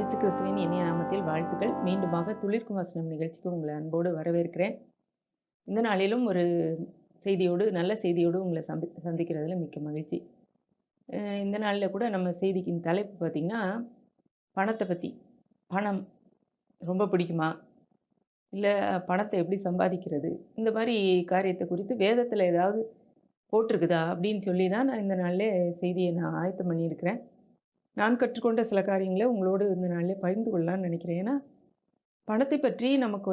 இயேசு கிறிஸ்துவின் இனிய நாமத்தில் வாழ்த்துக்கள். மீண்டுமாக துளிர்க்கும் வசனம் நிகழ்ச்சிக்கு உங்களை அன்போடு வரவேற்கிறேன். இந்த நாளிலும் ஒரு செய்தியோடு, நல்ல செய்தியோடு உங்களை சந்திக்கிறதுல மிக்க மகிழ்ச்சி. இந்த நாளில் கூட நம்ம செய்திக்கின் தலைப்பு பார்த்திங்கன்னா, பணத்தை பற்றி. பணம் ரொம்ப பிடிக்குமா? இல்லை பணத்தை எப்படி சம்பாதிக்கிறது? இந்த மாதிரி காரியத்தை குறித்து வேதத்தில் ஏதாவது போட்டிருக்குதா? அப்படின்னு சொல்லி தான் நான் இந்த நாளில் செய்தியை ஆயத்தம் பண்ணியிருக்கிறேன். நான் கற்றுக்கொண்ட சில காரியங்களை உங்களோடு இந்த நாளில் பகிர்ந்து கொள்ளலாம்னு நினைக்கிறேன். ஏன்னா பணத்தை பற்றி நமக்கு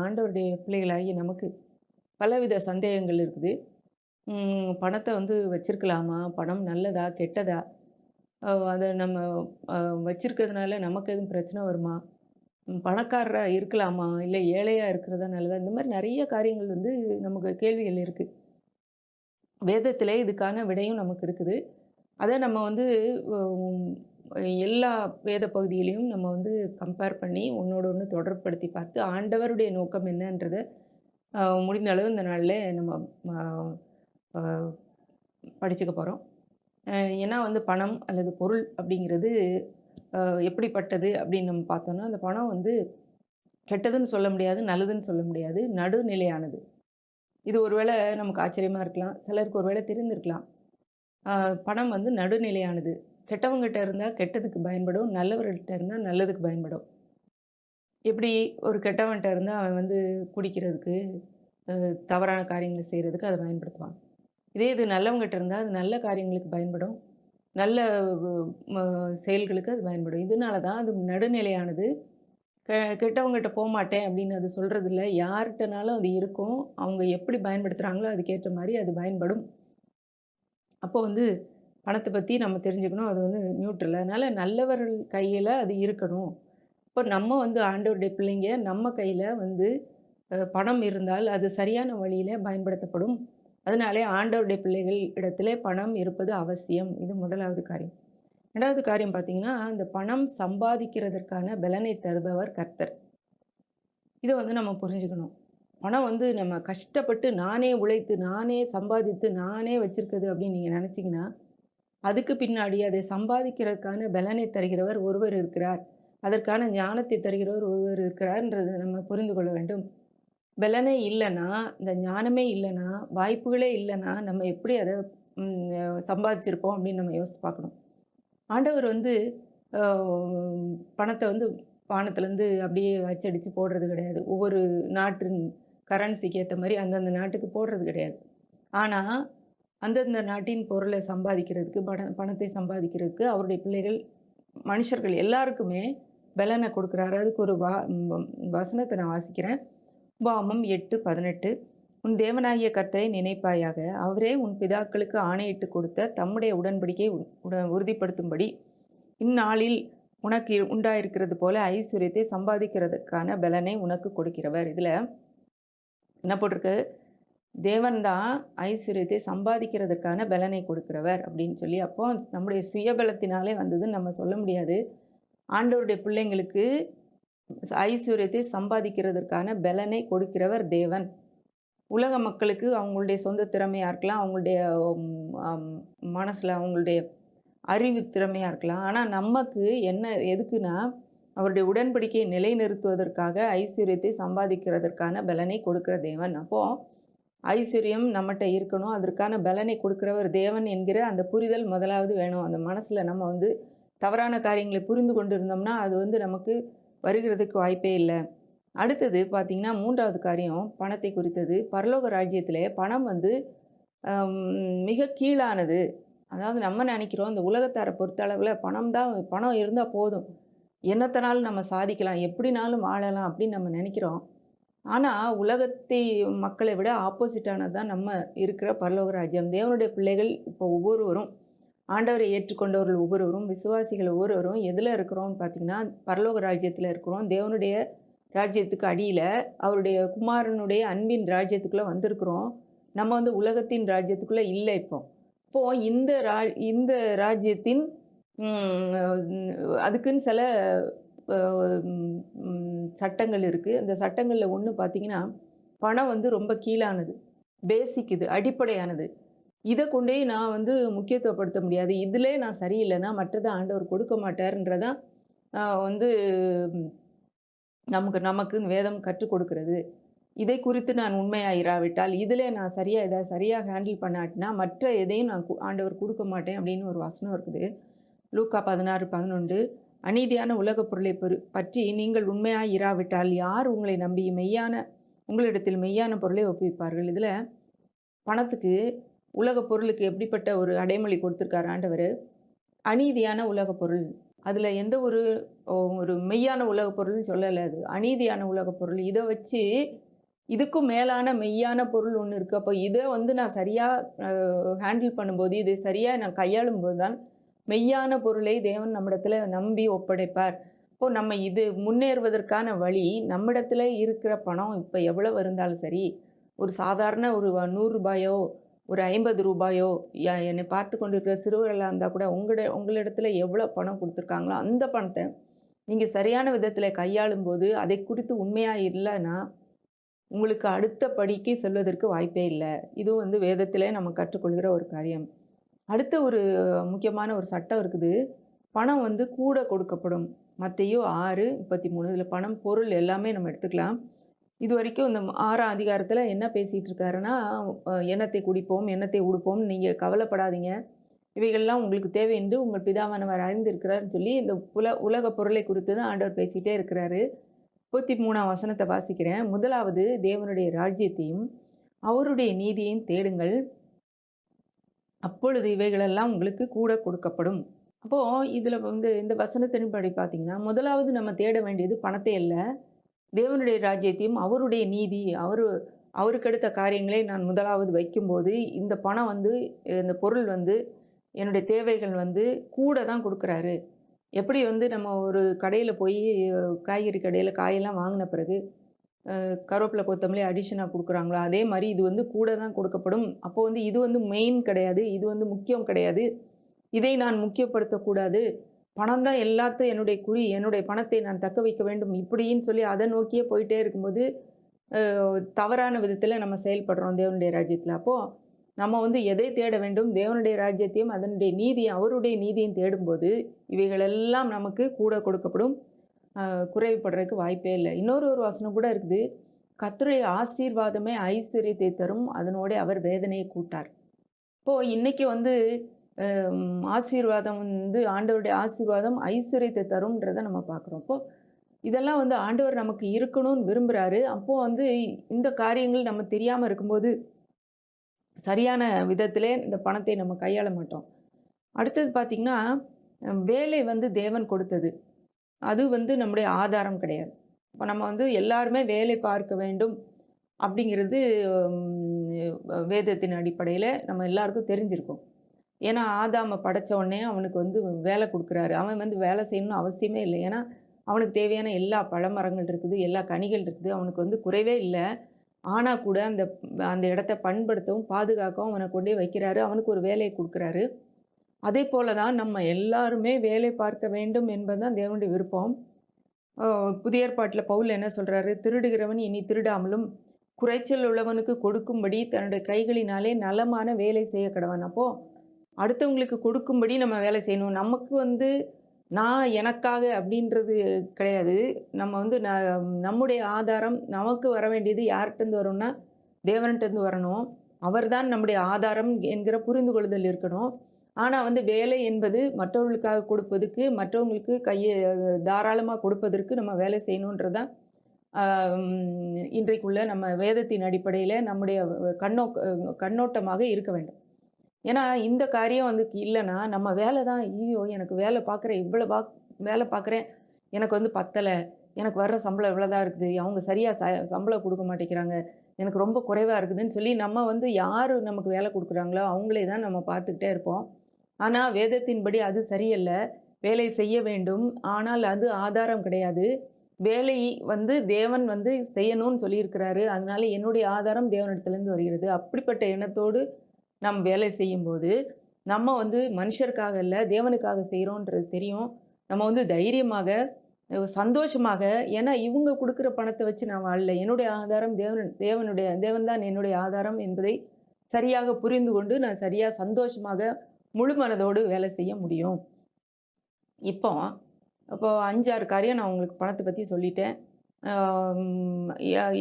ஆண்டவருடைய பிள்ளைகளாகி நமக்கு பலவித சந்தேகங்கள் இருக்குது. பணத்தை வச்சிருக்கலாமா? பணம் நல்லதா? கெட்டதா? அதை நம்ம வச்சிருக்கிறதுனால நமக்கு எதுவும் பிரச்சனை வருமா? பணக்காரராக இருக்கலாமா? இல்லை ஏழையாக இருக்கிறதா நல்லதா? இந்த மாதிரி நிறைய காரியங்கள் நமக்கு கேள்விகள் இருக்குது. வேதத்தில் இதுக்கான விடையும் நமக்கு இருக்குது. அதை நம்ம எல்லா வேத பகுதியிலையும் நம்ம கம்பேர் பண்ணி ஒன்றோடு ஒன்று தொடர்படுத்தி பார்த்து ஆண்டவருடைய நோக்கம் என்னன்றதை முடிந்த அளவு இந்த நாளில் நம்ம படிச்சுக்க போகிறோம். ஏன்னா பணம் அல்லது பொருள் அப்படிங்கிறது எப்படிப்பட்டது அப்படின்னு நம்ம பார்த்தோன்னா, அந்த பணம் கெட்டதுன்னு சொல்ல முடியாது, நல்லதுன்னு சொல்ல முடியாது, நடுநிலையானது. இது ஒருவேளை நமக்கு ஆச்சரியமாக இருக்கலாம், சிலருக்கு ஒருவேளை தெரிந்திருக்கலாம். பணம் நடுநிலையானது. கெட்டவங்ககிட்ட இருந்தால் கெட்டதுக்கு பயன்படும், நல்லவர்கிட்ட இருந்தால் நல்லதுக்கு பயன்படும். எப்படி ஒரு கெட்டவன்கிட்ட இருந்தால் அவன் குடிக்கிறதுக்கு, தவறான காரியங்களை செய்கிறதுக்கு அதை பயன்படுத்துவான். இதே இது நல்லவங்ககிட்ட இருந்தால் அது நல்ல காரியங்களுக்கு பயன்படும், நல்ல செயல்களுக்கு அது பயன்படும். இதனால தான் அது நடுநிலையானது. கெட்டவங்ககிட்ட போகமாட்டேன் அப்படின்னு அது சொல்கிறது இல்லை. யார்கிட்டனாலும் அது இருக்கும். அவங்க எப்படி பயன்படுத்துகிறாங்களோ அதுக்கேற்ற மாதிரி அது பயன்படும். அப்போ பணத்தை பற்றி நம்ம தெரிஞ்சுக்கணும். அது நியூட்ரல். அதனால் நல்லவர்கள் கையில் அது இருக்கணும். இப்போ நம்ம ஆண்டவருடைய பிள்ளைங்க, நம்ம கையில் பணம் இருந்தால் அது சரியான வழியில் பயன்படுத்தப்படும். அதனாலே ஆண்டவருடைய பிள்ளைகள் இடத்துல பணம் இருப்பது அவசியம். இது முதலாவது காரியம். ரெண்டாவது காரியம் பார்த்திங்கன்னா, அந்த பணம் சம்பாதிக்கிறதற்கான பலனை தருபவர் கர்த்தர். இதை நம்ம புரிஞ்சுக்கணும். பணம் நம்ம கஷ்டப்பட்டு நானே உழைத்து, நானே சம்பாதித்து, நானே வச்சுருக்குது அப்படின்னு நீங்கள் நினச்சிங்கன்னா, அதுக்கு பின்னாடி அதை சம்பாதிக்கிறதுக்கான பலனை தருகிறவர் ஒருவர் இருக்கிறார். அதற்கான ஞானத்தை தருகிறவர் ஒருவர் இருக்கிறார்ன்றது நம்ம புரிந்து கொள்ள வேண்டும். பலனே இல்லைன்னா, இந்த ஞானமே இல்லைன்னா, வாய்ப்புகளே இல்லைன்னா, நம்ம எப்படி அதை சம்பாதிச்சிருப்போம் அப்படின்னு நம்ம யோசித்து பார்க்கணும். ஆண்டவர் பணத்தை வானத்துலேருந்து அப்படியே அச்சடித்து போடுறது கிடையாது. ஒவ்வொரு நாட்டின் கரன்சிக்கு ஏற்ற மாதிரி அந்தந்த நாட்டுக்கு போடுறது கிடையாது. ஆனால் அந்தந்த நாட்டின் பொருளை சம்பாதிக்கிறதுக்கு, பணத்தை சம்பாதிக்கிறதுக்கு அவருடைய பிள்ளைகள், மனுஷர்கள் எல்லாருக்குமே பலனை கொடுக்குறாரு. அதுக்கு ஒரு வசனத்தை நான் வாசிக்கிறேன். உபாகமம் 8:18. உன் தேவனாகிய கர்த்தரை நினைப்பாயாக, அவரே உன் பிதாக்களுக்கு ஆணையிட்டு கொடுத்த தம்முடைய உடன்படிக்கை உறுதிப்படுத்தும்படி இந்நாளில் உனக்கு உண்டாயிருக்கிறது போல ஐஸ்வர்யத்தை சம்பாதிக்கிறதுக்கான பலனை உனக்கு கொடுக்கிறவர். இதில் என்ன போட்டிருக்கு? தேவன் தான் ஐஸ்வர்யத்தை சம்பாதிக்கிறதுக்கான பலனை கொடுக்கிறவர் அப்படின்னு சொல்லி. அப்போ நம்முடைய சுயபலத்தினாலே வந்ததுன்னு நம்ம சொல்ல முடியாது. ஆண்டவருடைய பிள்ளைங்களுக்கு ஐஸ்வர்யத்தை சம்பாதிக்கிறதுக்கான பலனை கொடுக்கிறவர் தேவன். உலக மக்களுக்கு அவங்களுடைய சொந்த திறமையாக இருக்கலாம், அவங்களுடைய மனசில் அவங்களுடைய அறிவு திறமையாக இருக்கலாம். ஆனால் நமக்கு என்ன எதுக்குன்னா, அவருடைய உடன்படிக்கையை நிலைநிறுத்துவதற்காக ஐஸ்வர்யத்தை சம்பாதிக்கிறதற்கான பலனை கொடுக்கிற தேவன். அப்போது ஐஸ்வர்யம் நம்மகிட்ட இருக்கணும், அதற்கான பலனை கொடுக்குறவர் தேவன் என்கிற அந்த புரிதல் முதலாவது வேணும். அந்த மனசில் நம்ம தவறான காரியங்களை புரிந்து கொண்டு இருந்தோம்னா அது நமக்கு வருகிறதுக்கு வாய்ப்பே இல்லை. அடுத்தது பார்த்திங்கன்னா, மூன்றாவது காரியம் பணத்தை குறித்தது. பரலோக ராஜ்யத்தில் பணம் மிக கீழானது. அதாவது நம்ம நினைக்கிறோம் இந்த உலகத்தாரை பொறுத்தளவில் பணம் இருந்தால் போதும், என்னத்தனாலும் நம்ம சாதிக்கலாம், எப்படினாலும் வாழலாம் அப்படின்னு நம்ம நினைக்கிறோம். ஆனால் உலகத்தை மக்களை விட ஆப்போசிட்டானது தான் நம்ம இருக்கிற பரலோக ராஜ்யம். தேவனுடைய பிள்ளைகள் இப்போ ஒவ்வொருவரும், ஆண்டவரை ஏற்றுக்கொண்டவர்கள் ஒவ்வொருவரும், விசுவாசிகள் ஒவ்வொருவரும் எதில் இருக்கிறோம்னு பார்த்திங்கன்னா, பரலோக ராஜ்யத்தில் இருக்கிறோம். தேவனுடைய ராஜ்யத்துக்கு அடியில் அவருடைய குமாரனுடைய அன்பின் ராஜ்யத்துக்குள்ளே வந்திருக்கிறோம். நம்ம உலகத்தின் ராஜ்யத்துக்குள்ளே இல்லை. இப்போது இந்த ராஜ்யத்தின் அதுக்குன்னு சில சட்டங்கள் இருக்குது. அந்த சட்டங்களில் ஒன்று பார்த்திங்கன்னா, பணம் ரொம்ப கீழானது, பேசிக், இது அடிப்படையானது. இதை கொண்டே நான் முக்கியத்துவப்படுத்த முடியாது. இதிலே நான் சரியில்லைன்னா மற்றதை ஆண்டவர் கொடுக்க மாட்டார்ன்றதான் வந்து ம், நமக்கு நமக்கு வேதம் கற்றுக் கொடுக்கிறது. இதை குறித்து நான் உண்மையாயிராவிட்டால், இதிலே நான் சரியா ஹேண்டில் பண்ணாட்டினா, மற்ற எதையும் நான் ஆண்டவர் குடுக்க மாட்டேன் அப்படின்னு ஒரு வசனம் இருக்குது. லூக்கா 16:11. அநீதியான உலகப் பொருளைப் பற்றி நீங்கள் உண்மையாய் இராவிட்டால், யார் உங்களை நம்பி உங்களிடத்தில் மெய்யான பொருளை ஒப்புவிப்பார்கள்? இதுல பணத்துக்கு, உலகப் பொருளுக்கு எப்படிப்பட்ட ஒரு அடைமொழி கொடுத்திருக்காரு ஆண்டவரு? அநீதியான உலகப் பொருள். அதுல எந்த ஒரு ஒரு மெய்யான உலகப் பொருள்னு சொல்லல அது. அநீதியான உலகப் பொருள். இத வச்சு இதுக்கும் மேலான மெய்யான பொருள் ஒண்ணு இருக்கு. அப்ப இத வந்து நான் சரியா அ ஹேண்டில் பண்ணும்போது, இதை சரியா நான் கையாளும்போது தான், மெய்யான பொருளை தேவன் நம்மிடத்துல நம்பி ஒப்படைப்பார். இப்போ நம்ம இது முன்னேறுவதற்கான வழி, நம்மிடத்துல இருக்கிற பணம் இப்ப எவ்வளவு இருந்தாலும் சரி, ஒரு சாதாரண ஒரு ரூ. 100 ஒரு ரூ. 50 என்னை பார்த்துக் கொண்டிருக்கிற சிறுவர்களா இருந்தா கூட, உங்களிடத்துல எவ்வளவு பணம் குடுத்துருக்காங்களோ, அந்த பணத்த நீங்க சரியான விதத்துல கையாளும்போது, அதை குறித்து உண்மையா இல்லன்னா உங்களுக்கு அடுத்த படிக்கு செல்வதற்கு வாய்ப்பே இல்ல. இதுவும் வந்து வேதத்திலே நம்ம கற்றுக்கொள்கிற ஒரு காரியம். அடுத்த ஒரு முக்கியமான ஒரு சட்டம் இருக்குது. பணம் வந்து கூட கொடுக்கப்படும். மத்தேயு 6:33 இதுல பணம், பொருள் எல்லாமே நம்ம எடுத்துக்கலாம். இதுவரைக்கும் இந்த 6ஆம் அதிகாரத்துல என்ன பேசிட்டு இருக்காருன்னா, "எண்ணத்தை குடிப்போம், எண்ணத்தை உடுப்போம். நீங்க கவலைப்படாதீங்க. இவைகள்லாம் உங்களுக்கு தேவை என்று உங்கள் பிதாவானவர் அறிந்திருக்கிறார்ன்னு" சொல்லி இந்த உலக பொருளை குறித்து தான் ஆண்டவர் பேசிட்டே இருக்கிறாரு. 33ஆம் வசனத்த வாசிக்கிறேன். "முதலாவது தேவனுடைய ராஜ்யத்தையும், அவருடைய நீதியையும் தேடுங்கள். அப்பொழுது இவைகளெல்லாம் உங்களுக்கு கூட கொடுக்கப்படும்." அப்போ இதுல வந்து இந்த வசனத்தின்படி பார்த்தீங்கன்னா, முதலாவது நம்ம தேட வேண்டியது பணத்தை அல்ல. தேவனுடைய ராஜ்யத்தையும், அவருடைய நீதி, அவருக்கு அடுத்த காரியங்களை நான் முதலாவது வைக்கும்போது, இந்த பணம் வந்து இந்த பொருள் வந்து என்னுடைய தேவைகள் வந்து கூட தான் குடுக்குறாரு. எப்படி வந்து நம்ம ஒரு கடையில போயி காய்கறி கடையில காயெல்லாம் வாங்குன பிறகு கருவேப்பிலை, கொத்தமல்லி அடிஷனா குடுக்குறாங்களோ, அதே மாரி இது வந்து கூட தான் கொடுக்கப்படும். அப்போ வந்து இது வந்து மெயின் கிடையாது. இது வந்து முக்கியம் கிடையாது. இதை நான் முக்கியப்படுத்தக்கூடாது. பணம் தான் எல்லாத்தையும் என்னுடைய குறி. என்னுடைய பணத்தை நான் தக்க வைக்க வேண்டும். இப்படின்னு சொல்லி அத நோக்கியே போயிட்டே இருக்கும்போது, தவறான விதத்தில நம்ம செயல்படுறோம் தேவனுடைய ராஜ்யத்தில. அப்போ நம்ம வந்து எதை தேட வேண்டும்? தேவனுடைய ராஜ்யத்தையும், அதனுடைய நீதியும், அவருடைய நீதியும் தேடும்போது, இவைகளெல்லாம் நமக்கு கூட கொடுக்கப்படும். குறைவுபடுறதுக்கு வாய்ப்பே இல்ல. ஒரு வசனம் கூட இருக்குது. கர்த்தருடைய ஆசீர்வாதமே ஐஸ்வர்யத்தை தரும். அதனோடே அவர் வேதனையை கூட்டார். இப்போ இன்னைக்கு வந்து ஆசீர்வாதம் வந்து ஆண்டவருடைய ஆசீர்வாதம் ஐஸ்வர்யத்தை தரும்ன்றத நம்ம பார்க்குறோம். அப்போ இதெல்லாம் வந்து ஆண்டவர் நமக்கு இருக்கணும்னு விரும்புறாரு. அப்போ வந்து இந்த காரியங்கள் நம்ம தெரியாம இருக்கும்போது, சரியான விதத்திலே இந்த பணத்தை நம்ம கையாள மாட்டோம். அடுத்தது பார்த்தீங்கன்னா, வேலை வந்து தேவன் கொடுத்தது. அது வந்து நம்முடைய ஆதாரம் கிடையாது. இப்ப நம்ம வந்து எல்லாருமே வேலை பார்க்க வேண்டும் அப்படிங்கிறது வேதத்தின் அடிப்படையில நம்ம எல்லாருக்கும் தெரிஞ்சிருக்கும். ஏன்னா ஆதாம படைச்ச உடனே அவனுக்கு வந்து வேலை குடுக்குறாரு. அவன் வந்து வேலை செய்யணும்னு அவசியமே இல்ல. ஏன்னா அவனுக்கு தேவையான எல்லா பழமரங்கள் இருக்குது, எல்லா கனிகள் இருக்குது. அவனுக்கு வந்து குறைவே இல்ல. ஆனா கூட அந்த அந்த இடத்த பண்படுத்தவும், பாதுகாக்கவும் அவன கொண்டு போய் வைக்கிறாரு. அவனுக்கு ஒரு வேலைய குடுக்குறாரு. அதேபோல தான் நம்ம எல்லாருமே வேலை பார்க்க வேண்டும் என்பதுதான் தேவனுடைய விருப்பம். அ புதிய ஏற்பாட்டுல பவுல் என்ன சொல்றாரு? "திருடுகிறவன் இனி திருடாமலும், குறைச்சல் உள்ளவனுக்கு கொடுக்கும்படி தன்னுடைய கைகளினாலே நலமான வேலை செய்ய கடவன்." அப்போ அடுத்தவங்களுக்கு கொடுக்கும்படி நம்ம வேலை செய்யணும். நமக்கு வந்து நான் எனக்காக அப்படின்றது கிடையாது. நம்ம வந்து நம்முடைய ஆதாரம் நமக்கு வர வேண்டியது யார்ட்டருந்து வரும்னா, தேவன்ட்டருந்து வரணும். அவர்தான் நம்முடைய ஆதாரம் என்கிற புரிந்து கொள்ளுதல் இருக்கணும். ஆனா வந்து வேலை என்பது மற்றவர்களுக்காக கொடுப்பதுக்கு, மற்றவங்களுக்கு தாராளமா கொடுப்பதற்கு நம்ம வேலை செய்யணுன்றது தான் இன்றைக்குள்ள நம்ம வேதத்தின் அடிப்படையில நம்முடைய கண்ணோட்டமாக இருக்க வேண்டும். ஏன்னா, இந்த காரியம் வந்து இல்லன்னா, நம்ம வேலை தான் ஐய்யயோ! எனக்கு வேலை பார்க்குறேன், இவ்வளோ வேலை பார்க்குறேன். எனக்கு வந்து பத்தல. எனக்கு வர்ற சம்பளம் இவ்வளோ தான் இருக்குது. அவங்க சரியா சம்பளம் குடுக்க மாட்டேங்கிறாங்க. எனக்கு ரொம்ப குறைவா இருக்குதுன்னு சொல்லி, நம்ம வந்து யாரு நமக்கு வேலை குடுக்குறாங்களோ, அவங்களே தான் நம்ம பார்த்துக்கிட்டே இருப்போம். ஆனா, வேதத்தின்படி அது சரியல்ல. வேலை செய்ய வேண்டும். ஆனால் அது ஆதாரம் கிடையாது. வேலை வந்து தேவன் வந்து செய்யணும்னு சொல்லியிருக்கிறாரு. அதனால என்னுடைய ஆதாரம் தேவனிடத்திலிருந்து வருகிறது. அப்படிப்பட்ட எண்ணத்தோடு நாம் வேலை செய்யும்போது, நம்ம வந்து மனுஷருக்காக இல்ல, தேவனுக்காக செய்றோன்றது தெரியும். நம்ம வந்து தைரியமாக, சந்தோஷமாக ஏன்னா இவுங்க குடுக்குற பணத்த வச்சு நான் வாழல. என்னுடைய ஆதாரம் தேவன் தான் என்னுடைய ஆதாரம் என்பதை சரியாக புரிந்து கொண்டு, நான் சந்தோஷமாக, முழு மனதோடு வேலை செய்ய முடியும். இப்போ அப்போ 5, 6 காரியம் நான் உங்களுக்கு பணத்த பத்தி சொல்லிட்டேன். ஆம்,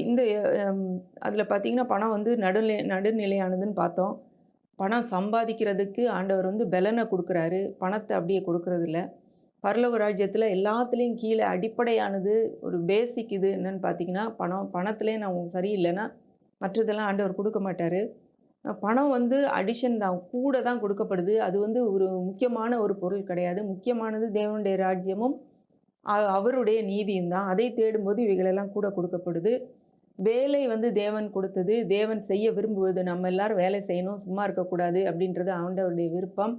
இந்த அம் அதில பார்த்தீங்கன்னா, பணம் வந்து நடுநிலையானதுன்னு பார்த்தோம். பணம் சம்பாதிக்கிறதுக்கு ஆண்டவர் வந்து பெலன குடுக்குறாரு. பணத்த அப்படியே குடுக்குறதில்ல. பரலோக ராஜ்யத்தில எல்லாத்துலயும் கீழ அடிப்படையானது ஒரு பேசிக் இது என்னன்னு பார்த்தீங்கன்னா, பணம். பணத்திலே நான் சரியில்லன்னா, மற்றதெல்லாம் ஆண்டவர் குடுக்க மாட்டாரு. பணம் வந்து அடிஷன் தான். கூட தான் குடுக்கப்படுது. அது வந்து ஒரு முக்கியமான ஒரு பொருள் கிடையாது. முக்கியமானது தேவனுடைய ராஜ்யமும், அவருடைய நீதியும் தான். அதை தேடும்போது இவைகளெல்லாம் கூட குடுக்கப்படுது. வேலை வந்து தேவன் கொடுத்தது. தேவன் செய்ய விரும்புவது நம்ம எல்லாரும் வேலை செய்யணும், சும்மா இருக்கக்கூடாது அப்படின்றது ஆண்டவருடைய விருப்பம்.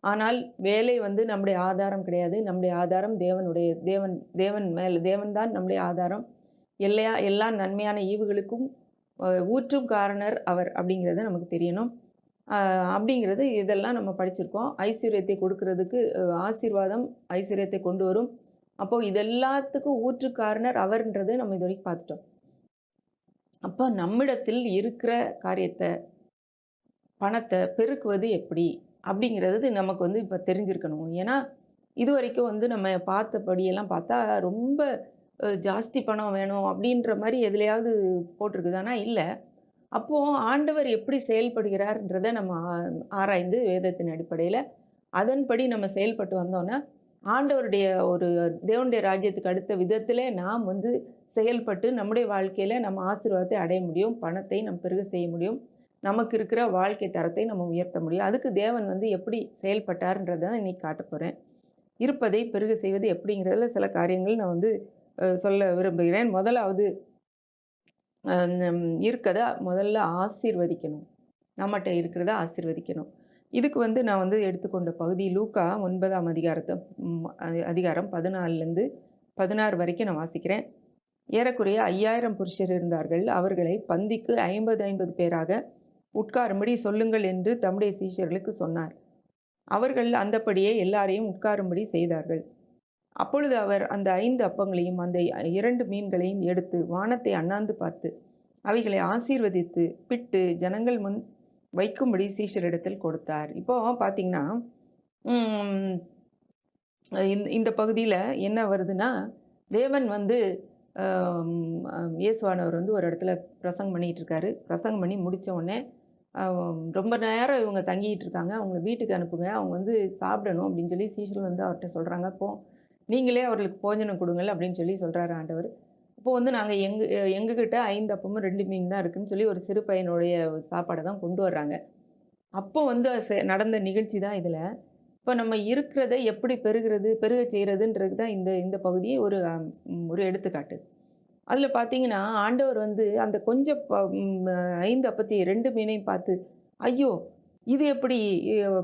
ஆனால் வேலை வந்து நம்முடைய ஆதாரம் கிடையாது. நம்முடைய ஆதாரம் தேவன் தேவன் தேவன் தான் நம்முடைய ஆதாரம். எல்லா நன்மையான ஈவுகளுக்கும் ஊற்றும் காரணர் அவர் அப்படிங்கிறது நமக்கு தெரியணும். அ அப்படிங்கிறது இதெல்லாம் நம்ம படிச்சிருக்கோம். ஐஸ்வர்யத்தை கொடுக்கிறதுக்கு ஆசீர்வாதம் ஐஸ்வர்யத்தை கொண்டு வரும். அப்போ இது எல்லாத்துக்கும் ஊற்று காரணர் அவர்ன்றத நம்ம இதுவரைக்கும் பார்த்துட்டோம். அப்ப நம்மிடத்தில் இருக்கிற காரியத்த, பணத்த பெருக்குவது எப்படி? அப்படிங்கிறது நமக்கு வந்து இப்ப தெரிஞ்சிருக்கணும். ஏன்னா, இதுவரைக்கும் வந்து நம்ம பார்த்தபடியெல்லாம் பார்த்தா, ரொம்ப ஜாஸ்தி பணம் வேணும் அப்படின்ற மாரி எதுலயாவது போட்டிருக்குது. ஆனா இல்ல. அப்போ ஆண்டவர் எப்படி செயல்படுகிறார்ன்றத நம்ம ஆராய்ந்து வேதத்தின் அடிப்படையில, அதன்படி நம்ம செயல்பட்டு வந்தோம்னா, ஆண்டவருடைய ஒரு தேவனுடைய ராஜ்யத்துக்கு அடுத்த விதத்திலே நாம் வந்து செயல்பட்டு நம்முடைய வாழ்க்கையில நம்ம ஆசீர்வாதத்தை அடைய முடியும். பணத்தை நம்ம பெருக செய்ய முடியும். நமக்கு இருக்கிற வாழ்க்கை தரத்தை நம்ம உயர்த்த முடியும். அதுக்கு தேவன் வந்து எப்படி செயல்பட்டார்ன்றத இன்னைக்கு காட்டப் போறேன். இருப்பதை பெருக செய்வது எப்படிங்கிறதுல சில காரியங்கள் நான் வந்து சொல்ல விரும்புகிறேன். முதலாவது இருக்கத முதல்ல ஆசீர்வதிக்கணும். நம்மட்ட இருக்கிறத ஆசீர்வதிக்கணும். இதுக்கு வந்து நான் வந்து எடுத்துக்கொண்ட பகுதி லூக்கா 9ஆம் அதிகாரம் 14லேருந்து 16 வரைக்கும் நான் வாசிக்கிறேன். ஏறக்குறைய 5000 புருஷர் இருந்தார்கள். அவர்களை பந்திக்கு 50, 50 பேராக உட்காரும்படி சொல்லுங்கள் என்று தம்முடைய சீஷர்களுக்கு சொன்னார். அவர்கள் அந்தப்படியே எல்லாரையும் உட்காரும்படி செய்தார்கள். அப்பொழுது அவர் அந்த 5 அப்பங்களையும் அந்த 2 மீன்களையும் எடுத்து வானத்தை அண்ணாந்து பார்த்து அவைகளை ஆசீர்வதித்து பிட்டு ஜனங்கள் முன் வைக்கும்படி சீஷரிடத்தில் கொடுத்தார். இப்போ பார்த்தீங்கன்னா, ம் இந்த பகுதியில என்ன வருதுன்னா, தேவன் வந்து இயேசுவானவர் வந்து ஒரு இடத்துல பிரசங்கம் பண்ணிட்டு இருக்காரு. பிரசங்கம் பண்ணி முடிச்ச உடனே, அ ரொம்ப நேரம் இவங்க தங்கிட்டு இருக்காங்க. அவங்கள வீட்டுக்கு அனுப்புங்க. அவங்க வந்து சாப்பிடணும் அப்படின்னு சொல்லி சீஷர்கள் வந்து அவர்ட்ட சொல்றாங்க. அப்போ நீங்களே அவர்களுக்கு போஜனம் கொடுங்கள் அப்படின்னு சொல்லி சொல்றாரு ஆண்டவர். அப்போ வந்து நாங்க எங்ககிட்ட 5 அப்பமும் 2 மீன் தான் இருக்குன்னு சொல்லி ஒரு சிறு பையனுடைய சாப்பாட தான் கொண்டு வர்றாங்க. அப்போ வந்து நடந்த நிகழ்ச்சி தான் இதுல. இப்ப நம்ம இருக்கிறத எப்படி பெருக செய்றதுன்றது தான் இந்த இந்த பகுதி ஒரு எடுத்துக்காட்டு. அதுல பார்த்தீங்கன்னா, ஆண்டவர் வந்து அந்த கொஞ்சம் 5 அப்பத்தையும் 2 மீனையும் பார்த்து, "ஐயோ! இது எப்படி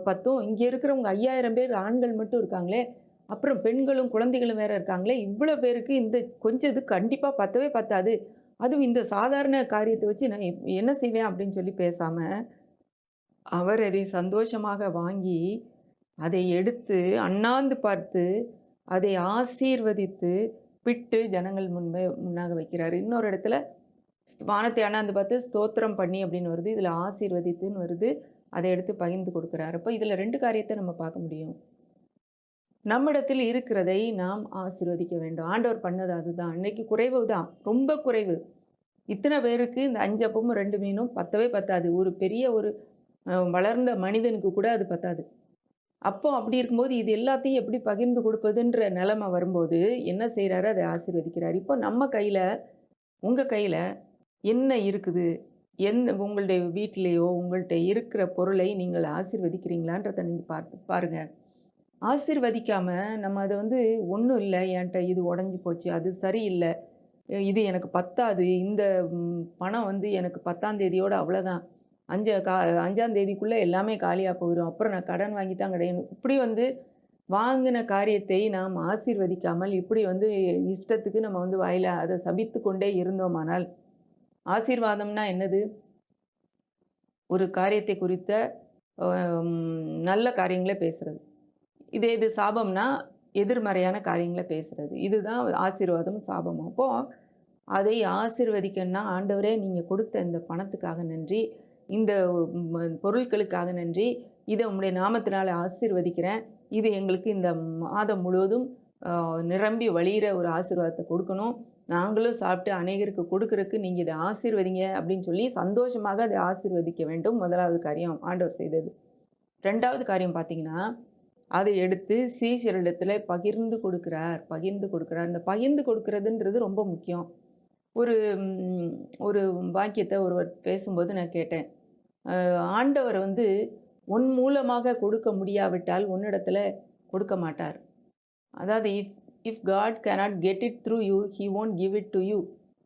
பத்தும்? இங்க இருக்கிறவங்க 5000 பேர் ஆண்கள் மட்டும் இருக்காங்களே! அப்புறம் பெண்களும், குழந்தைகளும் வேற இருக்காங்களே! இவ்வளோ பேருக்கு இந்த கொஞ்சம் இது கண்டிப்பா பத்தவே பத்தாது. அதுவும் இந்த சாதாரண காரியத்த வச்சு நான் என்ன செய்வேன்?" அப்படின்னு சொல்லி பேசாம, அவர் அதை சந்தோஷமாக வாங்கி, அதை எடுத்து அண்ணாந்து பார்த்து, அதை ஆசீர்வதித்து, பிட்டு ஜனங்கள் முன்னாக வைக்கிறாரு. இன்னொரு இடத்துல வானத்தை அண்ணாந்து பார்த்து ஸ்தோத்திரம் பண்ணி அப்படின்னு வருது. இதில ஆசீர்வதித்துன்னு வருது. அதை எடுத்து பகிர்ந்து கொடுக்கிறாரு. அப்ப இதில 2 காரியத்த நம்ம பார்க்க முடியும். நம்மிடத்தில் இருக்கிறதை நாம் ஆசீர்வதிக்க வேண்டும். ஆண்டவர் பண்ணது அதுதான். அன்னைக்கு குறைவு தான். ரொம்ப குறைவு. இத்தன பேருக்கு இந்த 5 அப்பமும் 2 மீனும் பத்தவே பத்தாது. ஒரு பெரிய ஒரு வளர்ந்த மனிதனுக்கு கூட அது பத்தாது. அப்போ அப்படி இருக்கும்போது, இது எல்லாத்தையும் எப்படி பகிர்ந்து கொடுப்பதுன்ற நிலைமை வரும்போது, என்ன செய்றாரு? அத ஆசீர்வதிக்கிறாரு. இப்போ நம்ம கையில, உங்க கையில என்ன இருக்குது? உங்களுடைய வீட்டிலேயோ, உங்கள்ட்ட இருக்கிற பொருளை நீங்கள் ஆசீர்வதிக்கிறீங்களான்றத நீங்க பாருங்க. ஆசீர்வதிக்காம நம்ம அத வந்து ஒண்ணும் இல்ல, என்ட்ட இது உடைஞ்சு போச்சு, அது சரியில்ல, இது எனக்கு பத்தாது, இந்த பணம் வந்து எனக்கு 10ஆம் தேதியோட அவ்வளோதான். 5ஆம் தேதிக்குள்ள எல்லாமே காலியா போயிரும். அப்புறம் நான் கடன் வாங்கி தான் கிடைக்கணும். இப்படி வந்து வாங்கின காரியத்தை நாம் ஆசீர்வதிக்காமல், இப்படி வந்து இஷ்டத்துக்கு நம்ம வந்து வாயில அத சபித்துக் கொண்டே இருந்தோமானால், ஆசீர்வாதம்னா என்னது? ஒரு காரியத்தை குறித்த நல்ல காரியங்கள பேசுறது. இது சாபம்னா, எதிர்மறையான காரியங்கள பேசுறது. இதுதான் ஆசீர்வாதமும், சாபமும். அப்போ அதை ஆசீர்வதிக்கணும்னா, ஆண்டவரே நீங்க கொடுத்த இந்த பணத்துக்காக நன்றி. இந்த பொருட்களுக்காக நன்றி. இத உம்முடைய நாமத்தினால ஆசீர்வதிக்கிறேன். இது எங்களுக்கு இந்த மாதம் முழுவதும் நிரம்பி வழியிற ஒரு ஆசீர்வாதத்தை கொடுக்கணும். நாங்களும் சாப்பிட்டு அநேகருக்கு கொடுக்கறக்கு நீங்க இத ஆசீர்வதிங்க அப்படின்னு சொல்லி சந்தோஷமாக அதை ஆசீர்வதிக்க வேண்டும். 1வது காரியம் ஆண்டவர் செய்தது. 2வது காரியம் பார்த்தீங்கன்னா, அதை எடுத்து சீஷர்களிடத்தில பகிர்ந்து கொடுக்கிறார், பகிர்ந்து கொடுக்கிறார். இந்த பகிர்ந்து கொடுக்கிறதுன்றது ரொம்ப முக்கியம். ஒரு ஒரு வாக்கியத்த ஒருவர் பேசும்போது நான் கேட்டேன். ஆண்டவர் வந்து உன் மூலமாக கொடுக்க முடியாவிட்டால் உன்னிடத்துல கொடுக்க மாட்டார். அதாவது if if God cannot get it through you he won't give it to you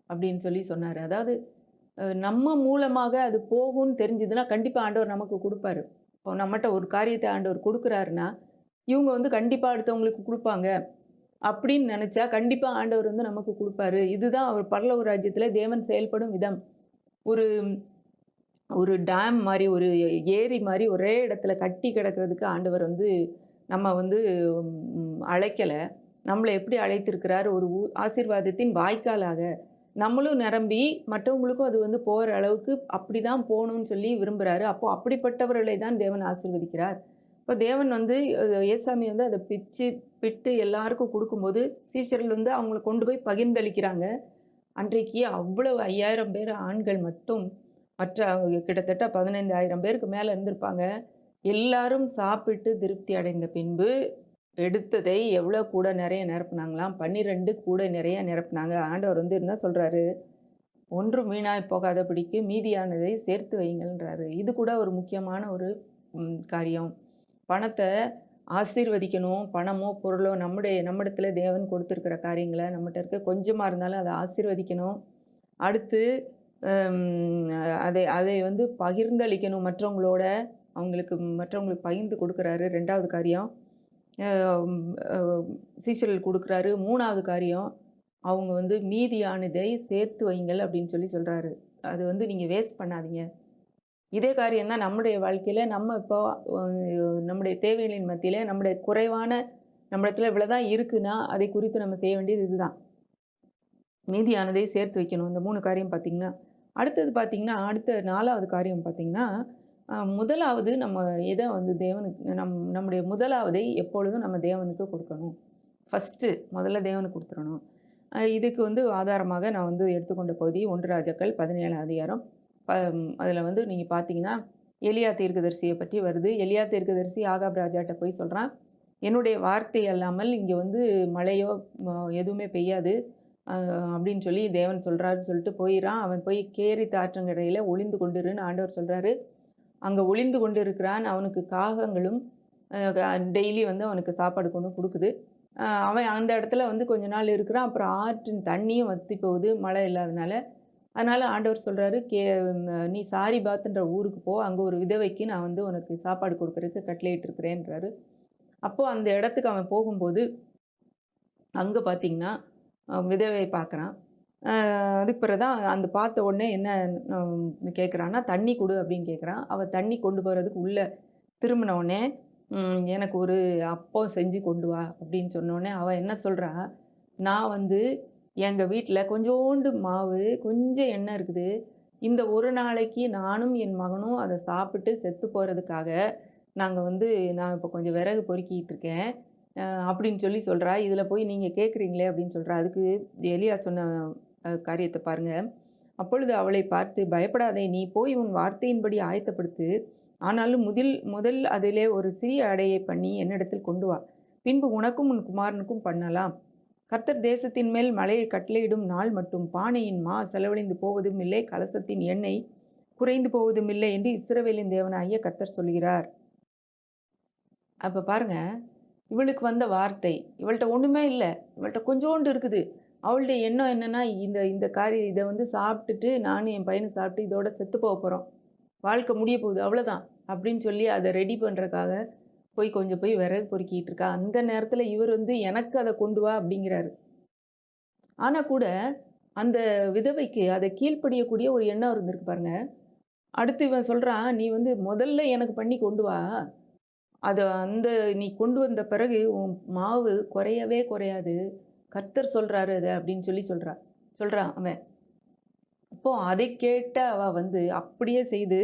அப்படின்னு சொல்லி சொன்னார். அதாவது நம்ம மூலமாக அது போகும்னு தெரிஞ்சதுன்னா கண்டிப்பாக ஆண்டவர் நமக்கு கொடுப்பாரு. இப்போ நம்மகிட்ட ஒரு காரியத்தை ஆண்டவர் கொடுக்குறாருன்னா இவங்க வந்து கண்டிப்பாக அடுத்தவங்களுக்கு கொடுப்பாங்க அப்படின்னு நினச்சா கண்டிப்பாக ஆண்டவர் வந்து நமக்கு கொடுப்பாரு. இதுதான் அவர் பரலோக ராஜ்யத்தில் தேவன் செயல்படும் விதம். ஒரு ஒரு டேம் மாதிரி ஒரு ஏரி மாதிரி ஒரே இடத்துல கட்டி கிடக்கிறதுக்கு ஆண்டவர் வந்து நம்ம வந்து அழைக்கலை. நம்மளை எப்படி அழைத்திருக்கிறார் ஒரு ஆசீர்வாதத்தின் வாய்க்காலாக நம்மளும் நிரம்பி மற்றவங்களுக்கும் அது வந்து போகிற அளவுக்கு அப்படி தான் போகணும்னு சொல்லி விரும்புகிறாரு. அப்போது அப்படிப்பட்டவர்களை தான் தேவன் ஆசீர்வதிக்கிறார். இப்போ தேவன் வந்து ஏசாமி வந்து அதை பிட்டு எல்லாருக்கும் கொடுக்கும்போது சீஷர்கள் வந்து அவங்கள கொண்டு போய் பகிர்ந்தளிக்கிறாங்க. அன்றைக்கு அவ்வளவு 5000 பேர் ஆண்கள் மட்டும் மற்ற கிட்டத்தட்ட 15,000 பேருக்கு மேலே இருந்திருப்பாங்க. எல்லாரும் சாப்பிட்டு திருப்தி அடைந்த பின்பு எடுத்ததை எவ்வளோ கூட நிறைய நிரப்புனாங்களாம், 12 கூட நிறைய நிரப்புனாங்க. ஆண்டவர் வந்து என்ன சொல்கிறாரு, ஒன்றும் வீணாய் போகாதபடிக்கு மீதியானதை சேர்த்து வைங்கள்ன்றாரு. இது கூட ஒரு முக்கியமான ஒரு காரியம். பணத்தை ஆசீர்வதிக்கணும். பணமோ பொருளோ நம்மிடத்துல தேவன் கொடுத்துருக்கிற காரியங்களை நம்மகிட்ட இருக்க கொஞ்சமாக இருந்தாலும் அதை ஆசீர்வதிக்கணும். அடுத்து அதை அதை வந்து பகிர்ந்தளிக்கணும் மற்றவங்களோட. மற்றவங்களுக்கு பகிர்ந்து கொடுக்குறாரு. 2வது காரியம் சீஷர்கள் கொடுக்குறாரு. 3வது காரியம் அவங்க வந்து மீதியானதை சேர்த்து வைங்கள் அப்படின்னு சொல்லி சொல்கிறாரு. அது வந்து நீங்கள் வேஸ்ட் பண்ணாதீங்க. இதே காரியம் தான் நம்முடைய வாழ்க்கையில் நம்ம இப்போ நம்முடைய தேவைகளின் மத்தியில் நம்முடைய குறைவான நம்மிடத்துல இவ்வளோதான் இருக்குன்னா அதை குறித்து நம்ம செய்ய வேண்டியது இதுதான். மீதியானதை சேர்த்து வைக்கணும். இந்த 3 காரியம் பார்த்திங்கன்னா, அடுத்தது பார்த்திங்கன்னா, அடுத்த 4வது காரியம் பார்த்திங்கன்னா, முதலாவது நம்ம எதை வந்து தேவனுக்கு நம்முடைய முதலாவதை எப்பொழுதும் நம்ம தேவனுக்கு கொடுக்கணும். முதல்ல தேவனுக்கு கொடுத்துடணும். இதுக்கு வந்து ஆதாரமாக நான் வந்து எடுத்துக்கொண்ட பகுதி 1 ராஜாக்கள் 17 அதிகாரம். அதில் வந்து நீங்கள் பார்த்தீங்கன்னா எலியா தீர்க்கதரிசியை பற்றி வருது. எலியா தீர்க்கதரிசி ஆகாப் ராஜாட்ட போய் சொல்கிறான், என்னுடைய வார்த்தை அல்லாமல் இங்கே வந்து மழையோ எதுவுமே பெய்யாது அப்படின்னு சொல்லி தேவன் சொல்கிறாருன்னு சொல்லிட்டு போயிடறான். அவன் போய் கேரித் ஆற்றங்கரையில் ஒளிந்து கொண்டிருன்னு ஆண்டவர் சொல்கிறாரு. அங்கே ஒளிந்து கொண்டு இருக்கிறான். அவனுக்கு காகங்களும் டெய்லி வந்து அவனுக்கு சாப்பாடு கொண்டு கொடுக்குது. அவன் அந்த இடத்துல வந்து கொஞ்ச நாள் இருக்கிறான். அப்புறம் ஆற்றின் தண்ணியும் வற்றி போகுது மழை இல்லாதனால. அதனால் ஆண்டவர் சொல்கிறாரு, நீ சாரிபாத்துன்ற ஊருக்கு போ, அங்கே ஒரு விதவைக்கு நான் வந்து உனக்கு சாப்பாடு கொடுக்குறதுக்கு கட்டளையிட்டிருக்கிறேன்றாரு. அப்போது அந்த இடத்துக்கு அவன் போகும்போது அங்கே பார்த்திங்கன்னா விதவை பார்க்குறான். அதுக்கு பிறகு தான் அந்த பார்த்த உடனே என்ன கேட்குறான்னா, தண்ணி கொடு அப்படின்னு கேட்குறான். அவள் தண்ணி கொண்டு போகிறதுக்கு உள்ளே திரும்பின உடனே எனக்கு ஒரு அப்பம் செஞ்சு கொண்டு வா அப்படின்னு சொன்னோடனே அவள் என்ன சொல்கிறா, நான் வந்து எங்கள் வீட்டில் கொஞ்சோண்டு மாவு கொஞ்சம் எண்ணெய் இருக்குது, இந்த ஒரு நாளைக்கு நானும் என் மகனும் அதை சாப்பிட்டு செத்து போகிறதுக்காக நாங்கள் வந்து நான் இப்போ கொஞ்சம் விறகு பொறுக்கிட்டு இருக்கேன் அப்படின்னு சொல்லி சொல்கிறா. இதில் போய் நீங்கள் கேட்குறீங்களே அப்படின்னு சொல்கிறா. அதுக்கு எலியா சொன்ன காரியத்தை பாருங்கள். அப்பொழுது அவளை பார்த்து, பயப்படாதே, நீ போய் உன் வார்த்தையின்படி ஆயத்தப்படுத்து, ஆனாலும் முதல் அதிலே ஒரு சிறிய அடையை பண்ணி என்னிடத்தில் கொண்டு வா, பின்பு உனக்கும் உன் குமாரனுக்கும் பண்ணலாம். கர்த்தர் தேசத்தின் மேல் மழையை கட்டளையிடும் நாள் மட்டும் பானையின் மா செலவழிந்து போவதும் இல்லை, கலசத்தின் எண்ணெய் குறைந்து போவதும் இல்லை என்று இஸ்ரவேலின் தேவனாகிய கர்த்தர் சொல்கிறார். அப்போ பாருங்க, இவளுக்கு வந்த வார்த்தை, இவள்கிட்ட ஒன்றுமே இல்லை, இவள்கிட்ட கொஞ்சோண்டு இருக்குது. அவளுடைய எண்ணம் என்னென்னா, இந்த இதை வந்து சாப்பிட்டுட்டு நானும் என் பையனை சாப்பிட்டு இதோட செத்து போக போகிறோம், வாழ்க்கை முடிய போகுது, அவ்வளோதான் அப்படின்னு சொல்லி அதை ரெடி பண்ணுறதுக்காக கொஞ்சம் போய் விறகு பொறுக்கிட்டு இருக்கா. அந்த நேரத்தில் இவர் வந்து எனக்கு அதை கொண்டு வா அப்படிங்கிறாரு. ஆனால் கூட அந்த விதவைக்கு அதை கீழ்ப்படியக்கூடிய ஒரு எண்ணம் இருந்திருக்கு பாருங்க. அடுத்து இவன் சொல்கிறான், நீ வந்து முதல்ல எனக்கு பண்ணி கொண்டு வா, நீ கொண்டு வந்த பிறகு உன் மாவு குறையவே குறையாது, கர்த்தர் சொல்கிறாரு அதை அப்படின்னு சொல்லி சொல்கிறான் அவன். அப்போது அதை கேட்ட அவள் வந்து அப்படியே செய்து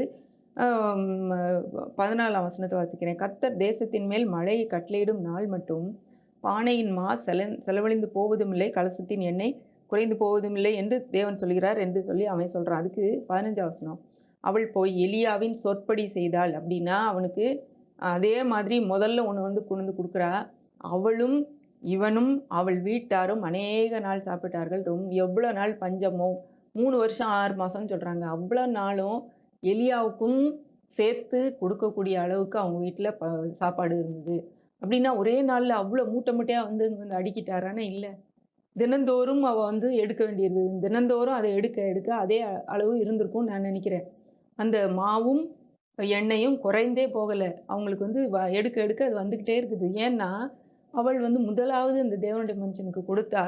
14ஆம் வசனத்தை வாசிக்கிறேன். கர்த்தர் தேசத்தின் மேல் மழையை கட்டளையிடும் நாள் மட்டும் பானையின் மா செலவழிந்து போவதும் இல்லை, கலசத்தின் எண்ணெய் குறைந்து போவதும் இல்லை என்று தேவன் சொல்கிறார் என்று சொல்லி அவன் சொல்கிறான். அதுக்கு 15ஆம் வசனம், அவள் போய் எலியாவின் சொற்படி செய்தாள் அப்படின்னா, அவனுக்கு அதே மாதிரி முதல்ல ஒன்று வந்து கொண்டு வந்து கொடுக்குறா. அவளும் இவனும் அவள் வீட்டாரும் அநேக நாள் சாப்பிட்டார்கள். எவ்வளோ நாள் பஞ்சமோ, 3 வருஷம் 6 மாதம்னு சொல்கிறாங்க. அவ்வளோ நாளும் எலியாவுக்கும் சேர்த்து கொடுக்கக்கூடிய அளவுக்கு அவங்க வீட்டில் சாப்பாடு இருந்தது. அப்படின்னா ஒரே நாளில் அவ்வளோ மூட்டை மூட்டையாக வந்து அடுக்கிட்டாரானே இல்லை. தினந்தோறும் அவள் வந்து எடுக்க வேண்டியது, தினந்தோறும் அதை எடுக்க எடுக்க அதே அளவு இருந்திருக்கும்னு நான் நினைக்கிறேன். அந்த மாவும் எண்ணெயும் குறைந்தே போகலை. அவங்களுக்கு வந்து எடுக்க எடுக்க அது வந்துக்கிட்டே இருக்குது. ஏன்னா அவள் வந்து முதலாவது இந்த தேவனுடைய மனுஷனுக்கு கொடுத்தா,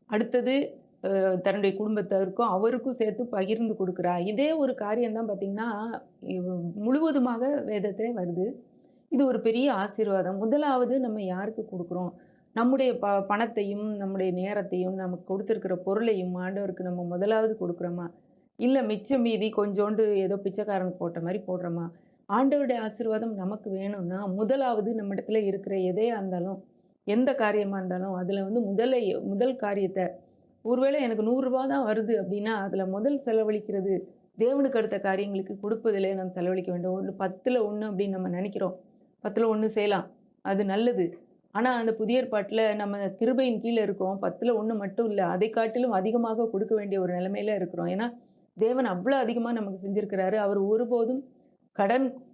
அடுத்தது தன்னுடைய குடும்பத்தாருக்கும் அவருக்கும் சேர்த்து பகிர்ந்து கொடுக்குறா. இதே ஒரு காரியம் தான் பார்த்தீங்கன்னா, முழுவதுமாக வேதத்திலே வருது. இது ஒரு பெரிய ஆசீர்வாதம். முதலாவது நம்ம யாருக்கு கொடுக்குறோம்? நம்முடைய பணத்தையும், நம்முடைய நேரத்தையும், நமக்கு கொடுத்துருக்கிற பொருளையும் ஆண்டவருக்கு நம்ம முதலாவது கொடுக்குறோமா? இல்ல மிச்சம் மீதி கொஞ்சோண்டு ஏதோ பிச்சைக்காரனுக்கு போட்ட மாரி போடுறோமா? ஆண்டவருடைய ஆசீர்வாதம் நமக்கு வேணும்னா, முதலாவது நம்மிடத்துல இருக்கிற எதையா இருந்தாலும், எந்த காரியமா இருந்தாலும், அதில வந்து முதல் காரியத்த ஒருவேளை எனக்கு ரூ. 100 தான் வருது அப்படின்னா, அதில முதல் செலவழிக்கிறது தேவனுக்கு அடுத்த காரியங்களுக்கு கொடுப்பதிலே நாம் செலவழிக்க வேண்டும். ஒரு 10ல் 1 அப்படின்னு நம்ம நினைக்கிறோம். 10ல் 1 செய்யலாம். அது நல்லது. ஆனா, அந்த புதிய ஏற்பாட்டில நம்ம கிருபையின் கீழ இருக்கோம். 10ல் 1 மட்டும் இல்ல. அதை காட்டிலும் அதிகமாக கொடுக்க வேண்டிய ஒரு நிலைமையில இருக்கிறோம். ஏன்னா, தேவன் அவ்வளோ அதிகமா நமக்கு செஞ்சிருக்கிறாரு. அவர் ஒருபோதும்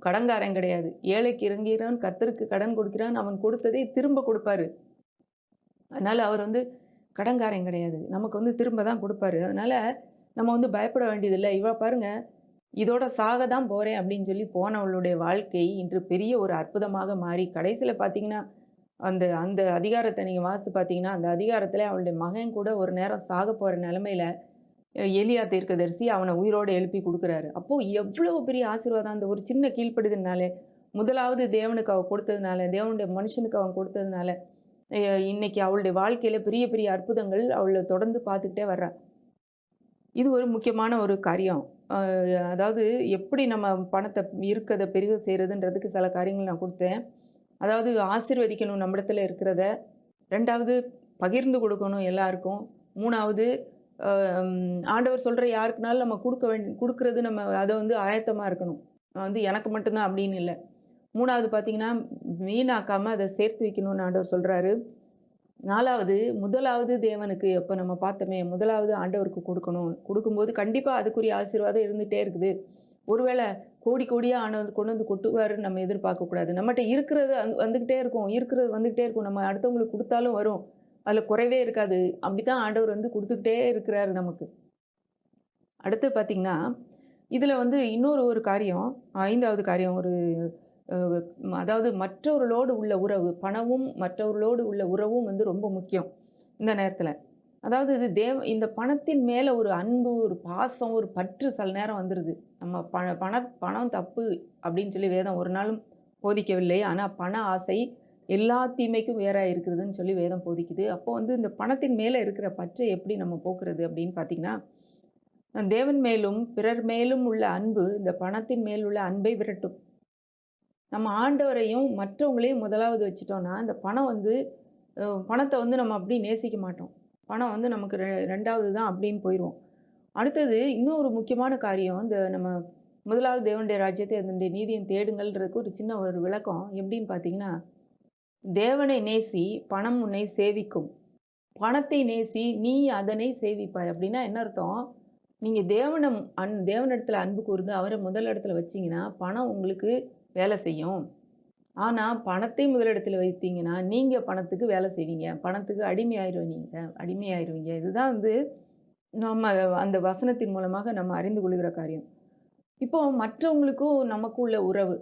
கடன்காரன் கிடையாது. ஏழைக்கு இறங்குகிறான், கர்த்தருக்கு கடன் கொடுக்கிறான். அவன் கொடுத்ததை திரும்ப கொடுப்பாரு. அதனால அவர் வந்து கடன்காரன் கிடையாது. நமக்கு வந்து திரும்ப தான் கொடுப்பாரு. அதனால நம்ம வந்து பயப்பட வேண்டியதில்ல. இவ பாருங்க, இதோட சாக தான் போறேன் அப்படின்னு சொல்லி போனவளுடைய வாழ்க்கை இன்று பெரிய ஒரு அற்புதமாக மாறி, கடைசியில பார்த்தீங்கன்னா, அந்த அந்த அதிகாரத்த நீங்க வாசித்து பார்த்தீங்கன்னா, அந்த அதிகாரத்தில அவளுடைய மகன் கூட ஒரு நேரம் சாக போற நிலைமையில, எலியா தீர்க்கதரிசி அவன உயிரோட எழுப்பி குடுக்குறாரு. அப்போ எவ்வளவு பெரிய ஆசீர்வாதம் அந்த ஒரு சின்ன கீழ்ப்படிதல்னாலே, முதலாவது தேவனுக்கு அவ கொடுத்ததுனால, தேவனுடைய மனுஷனுக்கு அவன் கொடுத்ததுனால, அ இன்னைக்கு அவளுடைய வாழ்க்கையில பெரிய பெரிய அற்புதங்கள் அவள தொடர்ந்து பார்த்துக்கிட்டே வர்றா. இது ஒரு முக்கியமான ஒரு காரியம். அ அதாவது எப்படி நம்ம பணத்த இருக்கத பெருக செய்றதுன்றதுக்கு சில காரியங்கள் நான் குடுத்தேன். அதாவது ஆசீர்வதிக்கணும் நம்மிடத்துல இருக்கிறத. 2வது பகிர்ந்து கொடுக்கணும் எல்லாருக்கும். 3வது ஆண்டவர் சொல்ற யாருக்குனாலும் நம்ம குடுக்குறது நம்ம அத வந்து ஆயத்தமா இருக்கணும். வந்து எனக்கு மட்டும் தான் அப்படின்னு இல்ல. 3வது பார்த்தீங்கன்னா, வீணாக்காம அத சேர்த்து வைக்கணும்னு ஆண்டவர் சொல்றாரு. 4வது முதலாவது தேவனுக்கு இப்ப நம்ம பார்த்தோமே, முதலாவது ஆண்டவருக்கு குடுக்கணும். குடுக்கும்போது கண்டிப்பா அதுக்குரிய ஆசீர்வாதம் இருந்துட்டே இருக்குது. ஒருவேள கோடி கோடியா ஆண்டவர் கொண்டு வந்து கொட்டுவாருன்னு நம்ம எதிர்பார்க்கக்கூடாது. நம்மட்ட இருக்கிறது வந்துகிட்டே இருக்கும். இருக்கிறது வந்துகிட்டே இருக்கும். நம்ம அடுத்தவங்களுக்கு குடுத்தாலும் வரும். அதுல குறைவே இருக்காது. அப்படித்தான் ஆண்டவர் வந்து குடுத்துக்கிட்டே இருக்கிறாரு நமக்கு. அடுத்து பார்த்தீங்கன்னா, இதுல வந்து இன்னொரு ஒரு காரியம், 5வது காரியம் ஒரு அ அதாவது மற்றவர்களோடு உள்ள உறவு, பணமும் மற்றவர்களோடு உள்ள உறவும் வந்து ரொம்ப முக்கியம், இந்த நேரத்துல. அதாவது இது இந்த பணத்தின் மேல ஒரு அன்பு, ஒரு பாசம், ஒரு பற்று சில நேரம் வந்துருது. நம்ம பணம் தப்பு அப்படின்னு சொல்லி வேதம் ஒரு நாளும் போதிக்கவில்லை. ஆனா பண ஆசை எல்லா தீமைக்கும் வேறா இருக்கிறதுன்னு சொல்லி வேதம் போதிக்குது. அப்போ வந்து இந்த பணத்தின் மேல இருக்கிற பற்றை எப்படி நம்ம போக்குறது அப்படின்னு பார்த்தீங்கன்னா, தேவன் மேலும் பிறர் மேலும் உள்ள அன்பு இந்த பணத்தின் மேல் உள்ள அன்பை விரட்டும். நம்ம ஆண்டவரையும் மற்றவங்களையும் முதலாவது வச்சுட்டோம்னா, இந்த பணம் வந்து பணத்த வந்து நம்ம அப்படி நேசிக்க மாட்டோம். பணம் வந்து நமக்கு 2வது தான் அப்படின்னு போயிருவோம். அடுத்தது இன்னொரு முக்கியமான காரியம், இந்த நம்ம முதலாவது தேவனுடைய ராஜ்யத்தை அதனுடைய நீதியும் தேடுங்கள்ன்றதுக்கு ஒரு சின்ன ஒரு விளக்கம். எப்படின்னு பார்த்தீங்கன்னா, தேவனை நேசி, பணம் உன்னை சேவிக்கும். பணத்தை நேசி, நீ அதனை சேவிப்பாய். அப்படின்னா என்ன அர்த்தம்? நீங்க தேவனிடத்துல அன்பு கூர்ந்து அவர முதல் இடத்துல வச்சீங்கன்னா, பணம் உங்களுக்கு வேலை செய்யும். ஆனா, பணத்தை முதலிடத்துல வைத்தீங்கன்னா, நீங்க பணத்துக்கு வேலை செய்வீங்க. பணத்துக்கு அடிமையாயிருவீங்க. இதுதான் வந்து நம்ம அந்த வசனத்தின் மூலமாக நம்ம அறிந்து கொள்கிற காரியம். இப்போ மற்றவங்களுக்கும் நமக்கும் உள்ள உறவு,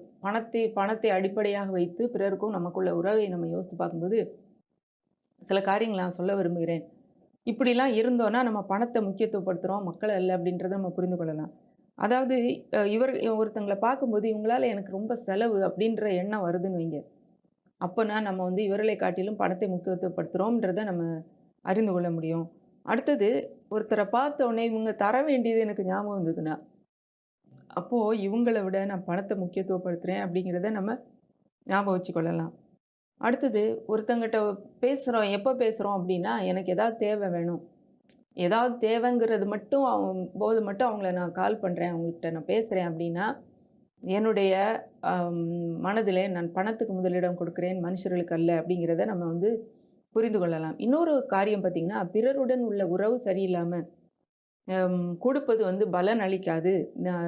பணத்தை அடிப்படையாக வைத்து பிறருக்கும் நமக்குள்ள உறவை நம்ம யோசித்து பார்க்கும்போது, சில காரியங்கள நான் சொல்ல விரும்புகிறேன். இப்படிலாம் இருந்தோம்னா, நம்ம பணத்த முக்கியத்துவப்படுத்துறோம், மக்கள அல்ல அப்படின்றத நம்ம புரிந்து கொள்ளலாம். அதாவது ஒருத்தங்கள பார்க்கும்போது, இவங்களால எனக்கு ரொம்ப செலவு அப்படின்ற எண்ணம் வருதுன்னு வைங்க. அப்பன்னா நம்ம வந்து இவர்களை காட்டிலும் பணத்தை முக்கியத்துவப்படுத்துறோம்ன்றத நம்ம அறிந்து கொள்ள முடியும். அடுத்தது, ஒருத்தர பார்த்த உடனே இவங்க தர வேண்டியது எனக்கு ஞாபகம் வந்ததுன்னா, அப்போ இவங்கள விட நான் பணத்த முக்கியத்துவப்படுத்துறேன் அப்படிங்கிறத நம்ம ஞாபகம் வச்சுக்கொள்ளலாம். அடுத்தது ஒருத்தங்கிட்ட பேசுறோம். எப்ப பேசுறோம் அப்டின்னா, எனக்கு ஏதாவது தேவை வேணும். ஏதாவது தேவைங்கிறது மட்டும் போது மட்டும் அவங்கள நான் கால் பண்றேன். அவங்ககிட்ட நான் பேசுறேன் அப்டின்னா, என்னுடைய அம் மனதிலே நான் பணத்துக்கு முதலிடம் கொடுக்கிறேன், மனுஷர்களுக்கு அல்ல அப்டிங்கிறத நம்ம வந்து புரிந்து கொள்ளலாம். இன்னொரு காரியம் பார்த்தீங்கன்னா, பிறருடன் உள்ள உறவு சரியில்லாம கொடுப்பது வந்து பலன் அளிக்காது.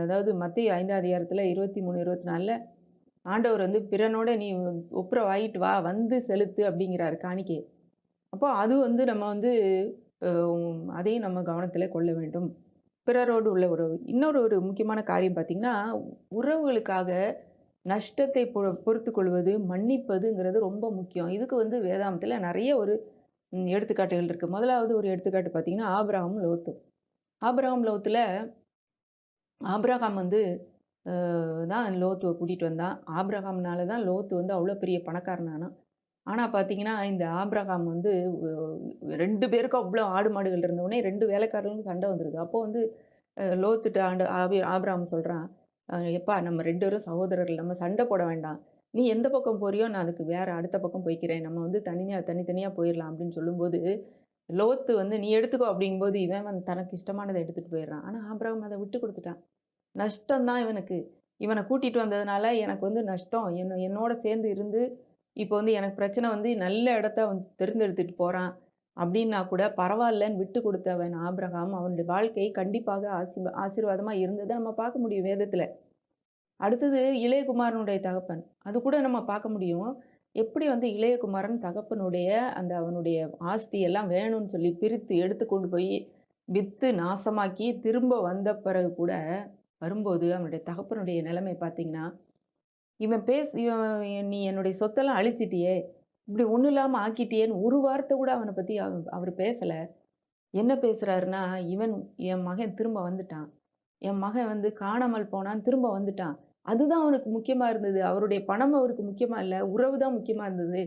அதாவது மத்தேயு 5ஆம் அதிகாரத்தில 23, 24ல ஆண்டவர் வந்து பிறனோட நீ ஒப்புரவாயிட்டு வா, வந்து செலுத்து அப்படிங்கிறாரு காணிக்கைய. அப்போ அது வந்து நம்ம வந்து அ அதையும் நம்ம கவனத்தில கொள்ள வேண்டும். பிறரோடு உள்ள உறவு. இன்னொரு ஒரு முக்கியமான காரியம் பார்த்தீங்கன்னா, உறவுகளுக்காக நஷ்டத்தை பொறுத்துக்கொள்வது, மன்னிப்பதுங்கிறது ரொம்ப முக்கியம். இதுக்கு வந்து வேதாமத்தில நெறைய ஒரு எடுத்துக்காட்டுகள் இருக்கு. முதலாவது ஒரு எடுத்துக்காட்டு பார்த்தீங்கன்னா, ஆபிரகாமும் லோத்தும். ஆபிரகாம் லோத்துல ஆபிரகாம் வந்து தான் லோத்துவ கூட்டிட்டு வந்தான். ஆபிரகாம்னால தான் லோத்து வந்து அவ்வளோ பெரிய பணக்காரன் ஆனான். ஆனா பார்த்தீங்கன்னா, இந்த ஆபிரகாம் வந்து ஒ 2 பேருக்கும் அவ்வளோ ஆடு, மாடுகள் இருந்தவுனே 2 வேலைக்காரர்களுக்கும் சண்டை வந்துருது. அப்போ வந்து லோத்துட்ட ஆபிரகாம் சொல்றான், எப்பா நம்ம 2 பேரும் சகோதரர்கள். நம்ம சண்டை போட வேண்டாம். நீ எந்த பக்கம் போறியோ, நான் அதுக்கு வேற அடுத்த பக்கம் போய்க்கிறேன். நம்ம வந்து தனித்தனியா போயிரலாம்." அப்படின்னு சொல்லும்போது, லோத்து வந்து "நீ எடுத்துக்கோ" அப்படிங்கும்போது, இவன் வந்து தனக்கு இஷ்டமானத எடுத்துட்டு போயிடுறான். ஆனா ஆபிரகாம் அத விட்டு குடுத்துட்டான். நஷ்டம் தான் இவனுக்கு. இவன கூட்டிட்டு வந்ததுனால எனக்கு வந்து நஷ்டம். என்னோட சேர்ந்து இருந்து, இப்போ வந்து எனக்கு பிரச்சனை வந்து நல்ல இடத்த அவன் தேர்ந்தெடுத்துட்டு போறான். அப்டின்னா கூட பரவாயில்லன்னு விட்டு குடுத்தவன் ஆபிரகாம். அவனுடைய வாழ்க்கை கண்டிப்பாக ஆசீர்வாதமா இருந்தத நம்ம பார்க்க முடியும் வேதத்துல. அடுத்தது இளையகுமாரனுடைய தகப்பன். அது கூட நம்ம பார்க்க முடியும். எப்படி வந்து இளையகுமாரன் தகப்பனுடைய அந்த அவனுடைய ஆஸ்தி எல்லாம் வேணும்னு சொல்லி பிரித்து எடுத்து கொண்டு போய் வித்து நாசமாக்கி திரும்ப வந்த பிறகு கூட வரும்போது அவனுடைய தகப்பனுடைய நிலைமை பார்த்தீங்கன்னா, இவன் "நீ என்னுடைய சொத்தெல்லாம் அழிச்சிட்டியே! இப்படி ஒண்ணும் இல்லாம ஆக்கிட்டியேன்னு" ஒரு வார்த்தை கூட அவன பத்தி அவரு பேசல. என்ன பேசுறாருன்னா, என் மகன் திரும்ப வந்துட்டான். என் மகன் வந்து காணாமல் போனான், திரும்ப வந்துட்டான். அதுதான் அவனுக்கு முக்கியமா இருந்தது. அவருடைய பணம் அவருக்கு முக்கியமா இல்ல. உறவு தான் முக்கியமா இருந்தது.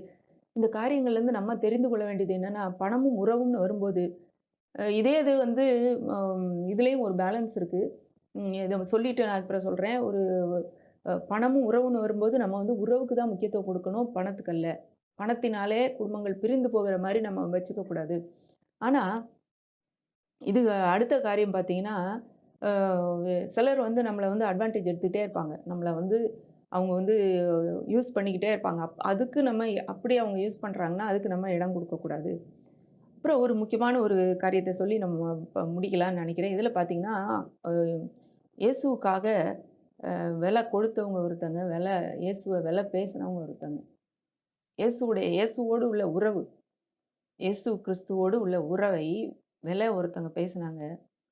இந்த காரியங்கள்லேருந்து நம்ம தெரிந்து கொள்ள வேண்டியது என்னன்னா, பணமும் உறவும்னு வரும்போது, இதே இது வந்து இதுலயும் ஒரு பேலன்ஸ் இருக்கு. இத சொல்லிட்டு நான் அப்புறம் சொல்றேன். ஒரு பணமும் உறவுன்னு வரும்போது, நம்ம வந்து உறவுக்கு தான் முக்கியத்துவம் குடுக்கணும், பணத்துக்கு அல்ல. பணத்தினாலே குடும்பங்கள் பிரிந்து போகிற மாரி நம்ம வச்சுக்க கூடாது. ஆனா, இது அடுத்த காரியம் பார்த்தீங்கன்னா, அ சிலர் வந்து நம்மள வந்து அட்வான்டேஜ் எடுத்துக்கிட்டே இருப்பாங்க. நம்மள வந்து அவங்க வந்து யூஸ் பண்ணிக்கிட்டே இருப்பாங்க. அதுக்கு நம்ம அப்படி அவங்க யூஸ் பண்றாங்கன்னா, அதுக்கு நம்ம இடம் குடுக்கக்கூடாது. அப்புறம் ஒரு முக்கியமான ஒரு காரியத்த சொல்லி நம்ம முடிக்கலாம்னு நெனைக்கிறேன். இதில பார்த்தீங்கன்னா, அ இயேசுவுக்காக விலை கொடுத்தவங்க ஒருத்தங்க, இயேசுவ விலை பேசினவங்க ஒருத்தங்க. இயேசுவோடு உள்ள உறவு, இயேசு கிறிஸ்துவோடு உள்ள உறவை விலை ஒருத்தங்க பேசினாங்க.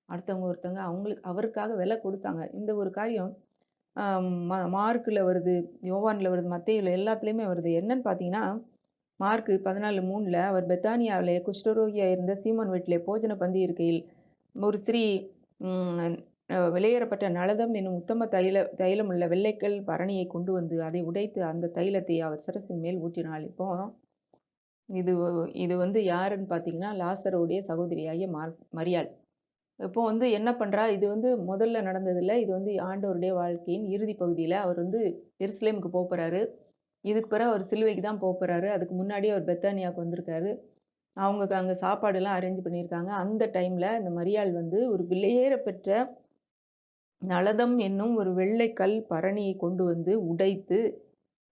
அடுத்தவங்க ஒருத்தங்க அவருக்காக விலை குடுத்தாங்க. இந்த ஒரு காரியம் அ மார்க்ல வருது, யோவான்ல வருது, மத்தேயுல எல்லாத்துலயுமே வருது. என்னன்னு பார்த்தீங்கன்னா, மார்க் 14:3ல அவர் பெத்தானியாவிலே குஷ்டரோகியா இருந்த சீமோன் வீட்டிலே போஜன பந்தி இருக்கையில், ஒரு ஸ்திரீ ம் வெளியேறப்பட்ட நளதம் என்னும் உத்தம தைலமுள்ள வெள்ளைக்கல் பரணியை கொண்டு வந்து, அதை உடைத்து அந்த தைலத்தை அவர் சிரசின் மேல் ஊற்றினாள். இப்போ இது இது வந்து யாருன்னு பார்த்தீங்கன்னா, லாசருடைய சகோதரியாகிய மரியாள். இப்போ வந்து என்ன பண்றா, இது வந்து முதல்ல நடந்ததில்ல. இது வந்து ஆண்டவருடைய வாழ்க்கையின் இறுதி பகுதியில அவர் வந்து எருசலேமுக்கு போறாரு. இதுக்கு பிறகு அவர் சிலுவைக்கு தான் போறாரு. அதுக்கு முன்னாடியே அவர் பெத்தானியாவுக்கு வந்திருக்காரு. அவங்க அங்க சாப்பாடுலாம் அரேஞ்ச் பண்ணியிருக்காங்க. அந்த டைம்ல இந்த மரியாள் வந்து ஒரு விலையேற பெற்ற நளதம் என்னும் ஒரு வெள்ளை கல் பரணியை கொண்டு வந்து உடைத்து,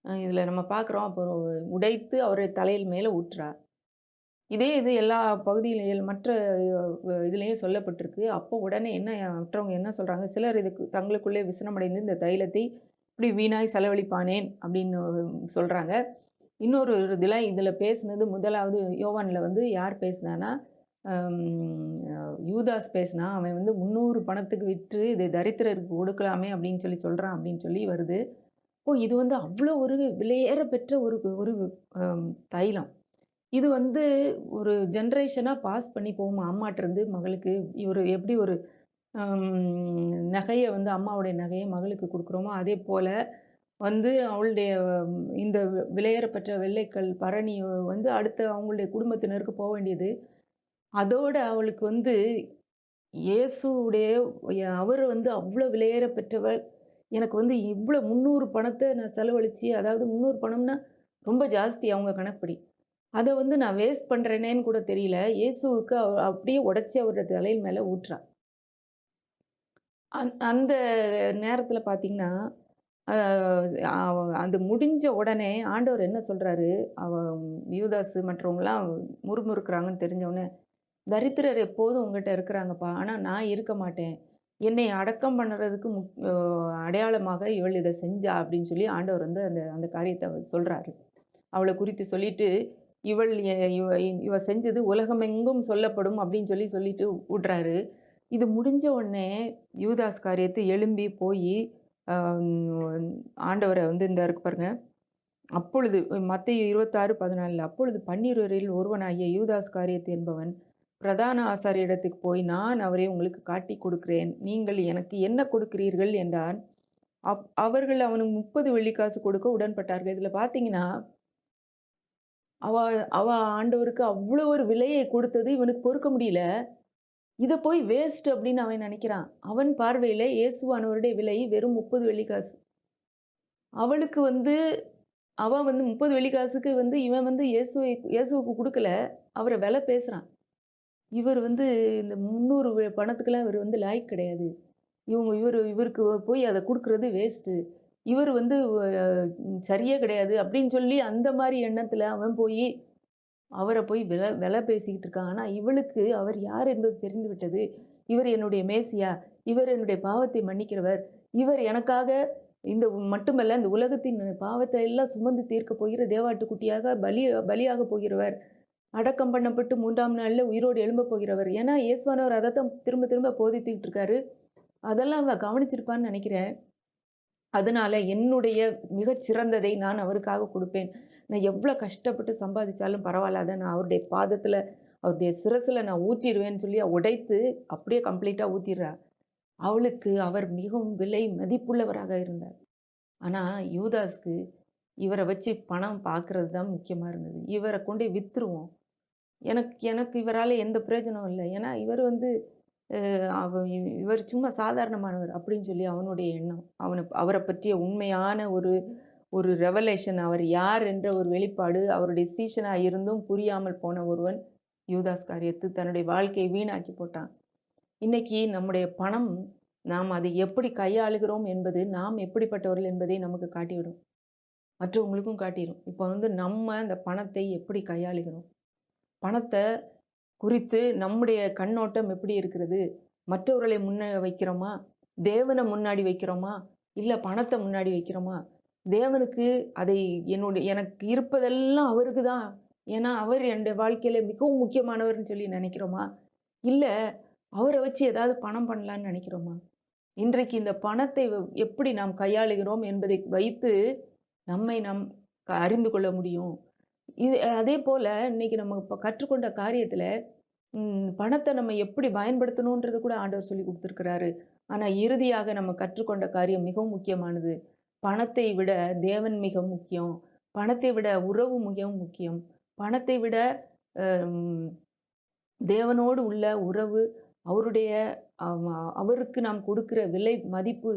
இதில நம்ம பார்க்குறோம். அப்புறம் உடைத்து அவரு தலையில் மேல ஊற்றுறா. இதே இது எல்லா பகுதியிலும் மற்ற இதுலயும் சொல்லப்பட்டிருக்கு. அப்போ உடனே மற்றவங்க என்ன சொல்றாங்க, சிலர் இதுக்கு தங்களுக்குள்ளே விசனமடைந்து இந்த தைலத்தை இப்படி வீணாய் செலவழிப்பானேன் அப்படின்னு சொல்றாங்க. இன்னொரு இதில பேசினது முதலாவது யோவான்ல வந்து யார் பேசினான்னா, யூதாஸ் பேசினான். அவன் வந்து 300 பணத்துக்கு விற்று இதை தரித்திரருக்கு கொடுக்கலாமே அப்படின்னு சொல்றான் அப்படின்னு சொல்லி வருது. ஓ! இது வந்து அவ்வளோ ஒரு விலையேற பெற்ற ஒரு ஒரு தைலம். இது வந்து ஒரு ஜெனரேஷனா பாஸ் பண்ணி போகுமா அம்மாட்டருந்து மகளுக்கு. இவரு எப்படி ஒரு நகைய வந்து அம்மாவுடைய நகைய மகளுக்கு குடுக்குறோமோ, அதேபோல வந்து அவளுடைய இந்த விலையேறப்பெற்ற வெள்ளைக்கல் பரணி வந்து அடுத்த அவங்களுடைய குடும்பத்தினருக்கு வேண்டியது. அதோட அவளுக்கு வந்து இயேசுவுடைய அவரு வந்து அவ்ளோ விலையேற பெற்றவர். எனக்கு வந்து இவ்ளோ 300 பணத்த நான் செலவழிச்சு, அதாவது 300 பணம்னா ரொம்ப ஜாஸ்தி அவங்க கணக்குப்படி. அத வந்து நான் வேஸ்ட் பண்றேனேன்னு கூட தெரியல. இயேசுவுக்கு அப்படியே உடைச்சு அவருடைய தலையின் மேல ஊட்டுறா. அந்த நேரத்தில பார்த்தீங்கன்னா, அ அது முடிஞ்ச உடனே ஆண்டவர் என்ன சொல்றாரு, அவ யூதாசு மற்றவங்கலாம் முறுமுறுக்குறாங்கன்னு தெரிஞ்ச தரித்திரர் எப்போதும் உங்கிட்ட இருக்கிறாங்கப்பா. ஆனா நான் இருக்க மாட்டேன். என்னை அடக்கம் பண்ணுறதுக்கு அடையாளமாக இவள் இத செஞ்சா அப்படின்னு சொல்லி ஆண்டவர் வந்து அந்த அந்த காரியத்த சொல்றாரு. அவள குறித்து சொல்லிட்டு, இவள் எ இவ இவ செஞ்சது உலகமெங்கும் சொல்லப்படும் அப்படின்னு சொல்லிட்டு விடுறாரு. இது முடிஞ்ச உடனே யூதாஸ் காரியத்து எழும்பி போயி, அ ஆண்டவர வந்து இந்த இருக்கு பாருங்க. அப்பொழுது மத்தேயு 26:14 அப்பொழுது 12 ஒருவனாகிய யூதாஸ் காரியத்து என்பவன் பிரதான ஆசாரியரிடத்துக்கு போய், நான் அவரை உங்களுக்கு காட்டிக் கொடுக்கிறேன். நீங்கள் எனக்கு என்ன கொடுக்கிறீர்கள் என்றான். அவர்கள் அவனுக்கு 30 வெள்ளிக்காசு கொடுக்க உடன்பட்டார்கள். இதில பார்த்தீங்கன்னா, அவ அவ ஆண்டவருக்கு அவ்வளோ ஒரு விலையை கொடுத்தது இவனுக்கு பொறுக்க முடியல. இத போய் வேஸ்ட் அப்படின்னு அவன் நினைக்கிறான். அவன் பார்வையில இயேசுவானவருடைய விலை வெறும் 30 வெள்ளிக்காசு. அவளுக்கு வந்து அவ வந்து 30 வெள்ளிக்காசுக்கு வந்து இவன் வந்து இயேசுவுக்கு குடுக்கல. அவர விலை பேசுறான். இவர் வந்து இந்த 300 பணத்துக்கெல்லாம் இவர் வந்து லாயக்கு கிடையாது. இவருக்கு போய் அத குடுக்குறது வேஸ்ட்டு. இவர் வந்து சரியே கிடையாது அப்படின்னு சொல்லி அந்த மாரி எண்ணத்துல அவன் போயி அவர போய் விலை பேசிக்கிட்டு இருக்கான். ஆனா இவளுக்கு அவர் யார் என்பது தெரிந்து விட்டது. இவர் என்னுடைய மேசியா. இவர் என்னுடைய பாவத்தை மன்னிக்கிறவர். இவர் எனக்காக இந்த மட்டுமல்ல இந்த உலகத்தின் பாவத்தை எல்லாம் சுமந்து தீர்க்கப் போகிற தேவாட்டுக்குட்டியாக பலியாக போகிறவர். அடக்கம் பண்ணப்பட்டு 3ஆம் நாள்ல உயிரோடு எழும்பப் போகிறவர். ஏன்னா இயேசுவானவர் அதத்தான் திரும்ப திரும்ப போதித்துக்கிட்டு இருக்காரு. அதெல்லாம் அவ கவனிச்சிருப்பான்னு நினைக்கிறேன். அதனால என்னுடைய மிகச் சிறந்ததை நான் அவருக்காக குடுப்பேன். நான் எவ்வளோ கஷ்டப்பட்டு சம்பாதிச்சாலும் பரவால்ல. அத நான் அவருடைய பாதத்துல, அவருடைய சிரசுல நான் ஊற்றிருவேன்னு சொல்லி உடைத்து அப்படியே கம்ப்ளீட்டா ஊத்திர்றா. அவளுக்கு அவர் மிகவும் விலை மதிப்புள்ளவராக இருந்தார். ஆனா யூதாஸ்க்கு இவர வச்சு பணம் பார்க்கறது தான் முக்கியமா இருந்தது. இவர கொண்டு வித்துருவோம். எனக்கு எனக்கு இவரால எந்த பிரயோஜனமும் இல்ல. ஏன்னா இவர் வந்து இவர் சும்மா சாதாரணமானவர் அப்படின்னு சொல்லி அவனுடைய எண்ணம். அவர பற்றிய உண்மையான ஒரு ஒரு ரெவலேஷன் அவர் யார் என்ற ஒரு வெளிப்பாடு அவருடைய சீஷனா இருந்தும் புரியாமல் போன ஒருவன் யூதாஸ் காரியத்து தன்னுடைய வாழ்க்கையை வீணாக்கி போட்டான். இன்னைக்கு நம்முடைய பணம் நாம் அதை எப்படி கையாளுகிறோம் என்பது நாம் எப்படிப்பட்டவர்கள் என்பதை நமக்கு காட்டிவிடும். மற்றவங்களுக்கும் காட்டிடும். இப்போ வந்து நம்ம அந்த பணத்தை எப்படி கையாளுகிறோம்? பணத்த குறித்து நம்முடைய கண்ணோட்டம் எப்படி இருக்கிறது? மற்றவர்களை முன்ன வைக்கிறோமா? தேவன முன்னாடி வைக்கிறோமா? இல்ல பணத்த முன்னாடி வைக்கிறோமா? தேவனுக்கு அதை எனக்கு இருப்பதெல்லாம் அவருக்கு தான். ஏன்னா, அவர் என்னுடைய வாழ்க்கையில மிகவும் முக்கியமானவர்ன்னு சொல்லி நினைக்கிறோமா? இல்ல அவர வச்சு ஏதாவது பணம் பண்ணலான்னு நினைக்கிறோமா? இன்றைக்கு இந்த பணத்தை எப்படி நாம் கையாளுகிறோம் என்பதை வைத்து நம்மை நாம் அறிந்து கொள்ள முடியும். அதேபோல இன்னைக்கு நம்ம இப்ப கற்றுக்கொண்ட காரியத்துல பணத்த நம்ம எப்படி பயன்படுத்தணுன்றது கூட ஆண்டவர் சொல்லிக் குடுத்திருக்கிறாரு. ஆனா இறுதியாக நம்ம கற்றுக்கொண்ட காரியம் மிகவும் முக்கியமானது. பணத்தை விட தேவன் மிக முக்கியம். பணத்தை விட உறவு மிகவும் முக்கியம். பணத்தை விட ம் தேவனோடு உள்ள உறவு, அவருடைய அவருக்கு நாம் கொடுக்கிற விலை மதிப்பு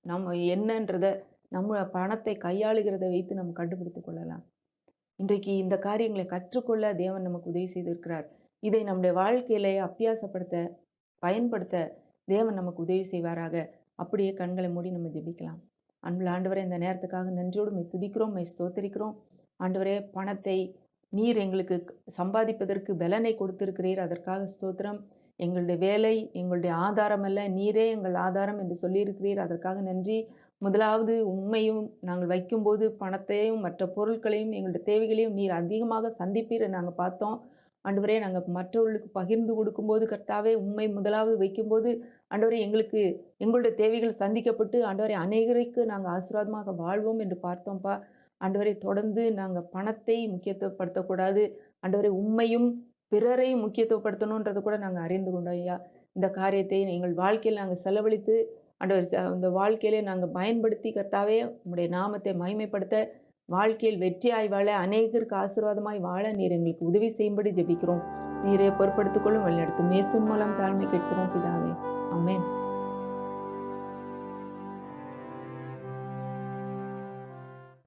நம்ம என்னன்றத நம்ம பணத்தை கையாளுகிறத வைத்து நம்ம கண்டுபிடித்துக் கொள்ளலாம். இன்றைக்கு இந்த காரியங்களை கற்றுக்கொள்ள தேவன் நமக்கு உதவி செய்திருக்கிறார். இதை நம்முடைய வாழ்க்கையிலே அபியாசப்படுத்த, பயன்படுத்த தேவன் நமக்கு உதவி செய்வாராக. அப்படியே கண்களை மூடி நம்ம ஜெபிக்கலாம். அன்புள்ள ஆண்டவரே, இந்த நேரத்துக்காக நன்றியோடு உம்மை துதிக்கிறோம், உம்மை ஸ்தோத்திரிக்கிறோம். ஆண்டவரே, பணத்தை நீர் எங்களுக்கு சம்பாதிப்பதற்கு பலனை கொடுத்திருக்கிறீர். அதற்காக ஸ்தோத்திரம். எங்களுடைய வேலை எங்களுடைய ஆதாரம் அல்ல, நீரே எங்கள் ஆதாரம் என்று சொல்லியிருக்கிறீர். அதற்காக நன்றி. முதலாவது உம்மையும் நாங்கள் வைக்கும்போது பணத்தையும் மற்ற பொருட்களையும் எங்களுடைய தேவைகளையும் நீர் அதிகமாக சந்திப்பீர் நாங்கள் பார்த்தோம். ஆண்டவரே, நாங்கள் மற்றவர்களுக்கு பகிர்ந்து கொடுக்கும்போது கர்த்தாவே உம்மை முதலாவது வைக்கும்போது ஆண்டவரே எங்களுக்கு எங்களுடைய தேவைகள் சந்திக்கப்பட்டு ஆண்டவரே அநேகருக்கு நாங்கள் ஆசீர்வாதமாக வாழ்வோம் என்று பார்த்தோம்ப்பா. ஆண்டவரே, தொடர்ந்து நாங்கள் பணத்தை முக்கியத்துவப்படுத்தக்கூடாது. ஆண்டவரே, உம்மையும் பிறரையும் முக்கியத்துவப்படுத்தணுன்றதை கூட நாங்கள் அறிந்து கொண்டோம் ஐயா. இந்த காரியத்தை எங்கள் வாழ்க்கையில் நாங்கள் செலவழித்து ஆண்டவர் இந்த வாழ்க்கையிலே நாங்கள் பயன்படுத்தி கர்த்தாவே உம்முடைய நாமத்தை மகிமைப்படுத்த வாழ்க்கையில் வெற்றியாய் வாழ அநேகருக்கு ஆசீர்வாதமாய் வாழ நீர் எங்களுக்கு உதவி செய்யும்படி ஜெபிக்கிறோம். நீரே பொறுப்படுத்திக் கொள்ளும் வழிநடத்தும் இயேசுவின் மூலம் தாழ்மை கேட்கிறோம் பிதாவே. ஆமென்.